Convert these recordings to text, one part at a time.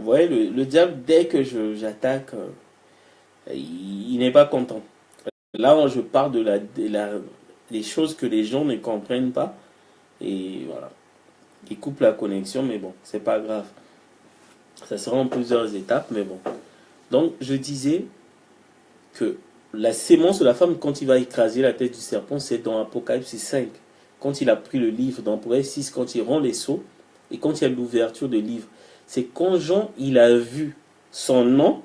Vous voyez, le diable, dès que j'attaque, il n'est pas content. Là, je parle des choses que les gens ne comprennent pas. Et voilà. Il coupe la connexion, mais bon, c'est pas grave. Ça sera en plusieurs étapes, mais bon. Donc, je disais que la sémence de la femme, quand il va écraser la tête du serpent, c'est dans Apocalypse 5. Quand il a pris le livre, dans Apocalypse 6, quand il rend les sceaux, et quand il y a l'ouverture de livre. C'est quand Jean, il a vu son nom,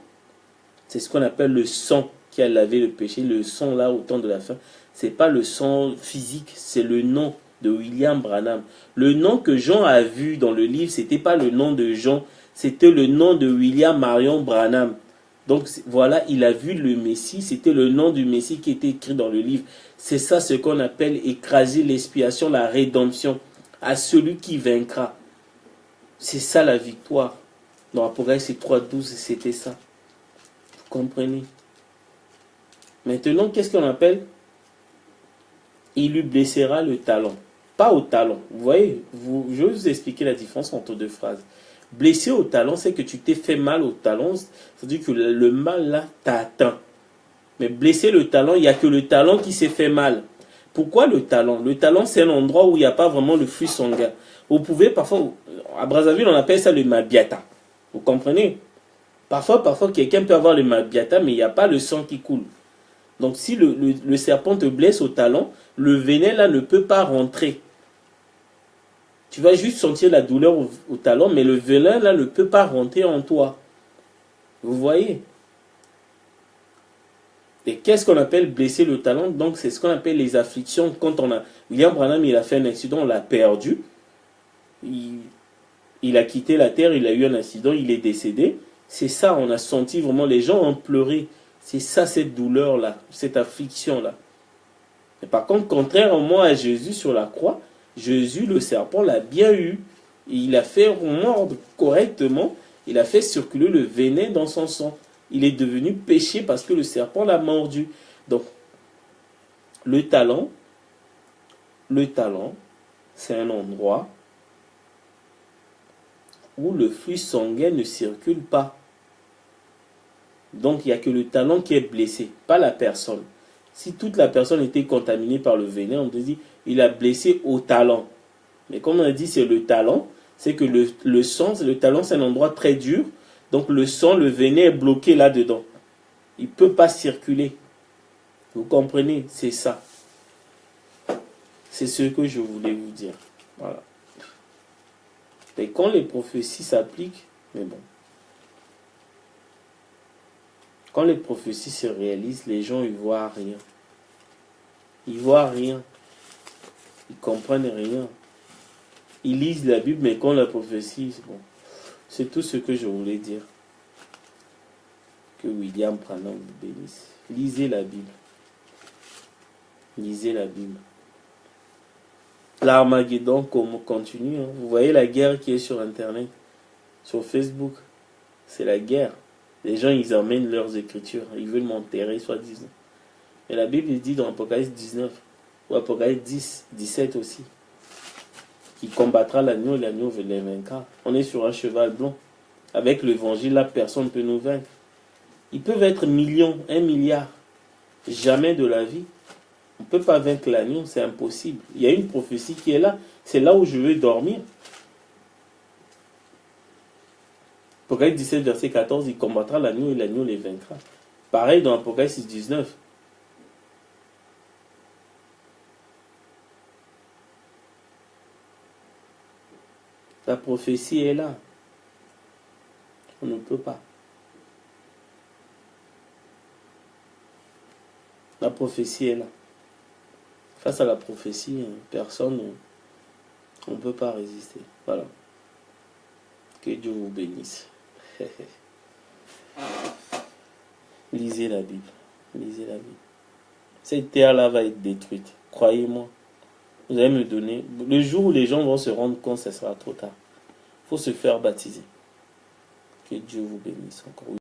c'est ce qu'on appelle le sang qui a lavé le péché, le sang là au temps de la fin. C'est pas le sang physique, c'est le nom de William Branham. Le nom que Jean a vu dans le livre, c'était pas le nom de Jean, c'était le nom de William Marion Branham. Donc voilà, il a vu le Messie, c'était le nom du Messie qui était écrit dans le livre. C'est ça ce qu'on appelle écraser l'expiation, la rédemption, à celui qui vaincra. C'est ça la victoire. Dans Apocalypse 3.12, c'était ça. Vous comprenez? Maintenant, qu'est-ce qu'on appelle? Il lui blessera le talon. Pas au talon. Vous voyez, je vais vous expliquer la différence entre deux phrases. Blessé au talon, c'est que tu t'es fait mal au talon. C'est-à-dire que le mal là t'a atteint. Mais blessé le talon, il n'y a que le talon qui s'est fait mal. Pourquoi le talon? Le talon, c'est un endroit où il n'y a pas vraiment le flux sanguin. Vous pouvez parfois, à Brazzaville, on appelle ça le mabiata. Vous comprenez? Parfois, quelqu'un peut avoir le mabiata, mais il n'y a pas le sang qui coule. Donc, si le serpent te blesse au talon, le venin là ne peut pas rentrer. Tu vas juste sentir la douleur au talon, mais le venin là ne peut pas rentrer en toi. Vous voyez? Et qu'est-ce qu'on appelle blesser le talon? Donc, c'est ce qu'on appelle les afflictions. Quand on a... William Branham, il a fait un accident, on l'a perdu. Il a quitté la terre, il a eu un accident, il est décédé. C'est ça, on a senti vraiment, les gens ont pleuré. C'est ça, cette douleur-là, cette affliction-là. Mais par contre, contrairement à Jésus sur la croix, Jésus, le serpent, l'a bien eu. Il a fait mordre correctement. Il a fait circuler le venin dans son sang. Il est devenu péché parce que le serpent l'a mordu. Donc, le talon, c'est un endroit où le flux sanguin ne circule pas. Donc, il n'y a que le talon qui est blessé, pas la personne. Si toute la personne était contaminée par le venin, on te dit, il a blessé au talon. Mais comme on a dit, c'est le talon, c'est que le sang, le talon, c'est un endroit très dur. Donc, le sang, le venin est bloqué là-dedans. Il ne peut pas circuler. Vous comprenez? C'est ça. C'est ce que je voulais vous dire. Voilà. Et quand les prophéties s'appliquent, mais bon. Quand les prophéties se réalisent, les gens ne voient rien. Ils voient rien. Ils comprennent rien. Ils lisent la Bible, mais quand la prophétie, bon, c'est tout ce que je voulais dire. Que William Branham vous bénisse. Lisez la Bible. Lisez la Bible. L'Armageddon continue. Hein. Vous voyez la guerre qui est sur Internet, sur Facebook. C'est la guerre. Les gens, ils emmènent leurs écritures. Ils veulent m'enterrer, soi-disant. Mais la Bible dit dans Apocalypse 19, ou Apocalypse 10, 17 aussi, qui combattra l'agneau et l'agneau les vaincra. On est sur un cheval blanc. Avec l'évangile, là, personne ne peut nous vaincre. Ils peuvent être millions, 1 milliard. Jamais de la vie. On ne peut pas vaincre l'agneau, c'est impossible. Il y a une prophétie qui est là. C'est là où je veux dormir. Apocalypse 17, verset 14, il combattra l'agneau et l'agneau les vaincra. Pareil dans Apocalypse 19. La prophétie est là. On ne peut pas. La prophétie est là. Face à la prophétie, personne, on ne peut pas résister. Voilà. Que Dieu vous bénisse. Lisez la Bible. Lisez la Bible. Cette terre-là va être détruite. Croyez-moi. Vous allez me donner. Le jour où les gens vont se rendre compte, ce sera trop tard. Il faut se faire baptiser. Que Dieu vous bénisse encore.